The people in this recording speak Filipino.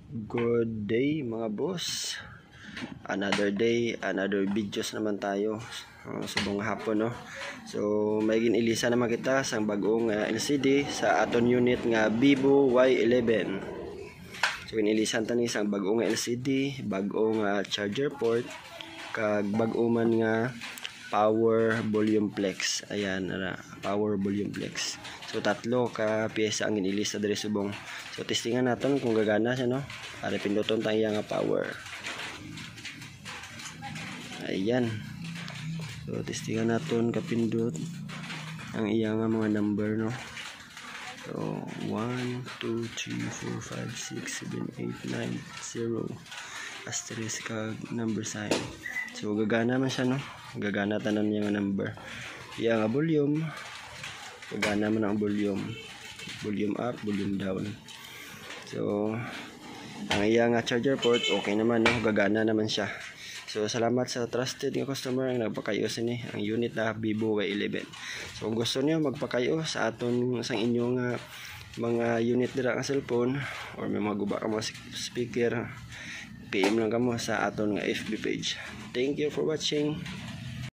Good day mga boss. Another day, another videos naman tayo. Subong hapon no. So may ginilisa naman kita sa bagong LCD sa aton unit nga Vivo Y11. So ginilisan tani sa bagong LCD, bagong charger port kag bag-o man nga power volume flex. Ayan power volume flex. So tatlo ka piyesa ang ginilista diri subong. So testingan naton kung gagana siya no. Para pinduton tayo nga power. Ayan. So testingan naton kapindot ang iya nga mga number no. So 1 2 3 4 5 6 7 8 9 0 asterisk ka number sign. So gagana man siya no. Gagana tanan niya nga number. Iya nga volume. Gagana man ang volume. Volume up, volume down. So ang iya nga charger port okay naman no. Gagana naman siya. So salamat sa trusted nga customer ang nagpakayos ni ang unit na Vivo Y11. So kung gusto niyo magpakayo sa aton sang inyo nga mga unit dira nga cellphone or may mga guba ka mga speaker, PM lang kamo sa aton nga FB page. Thank you for watching.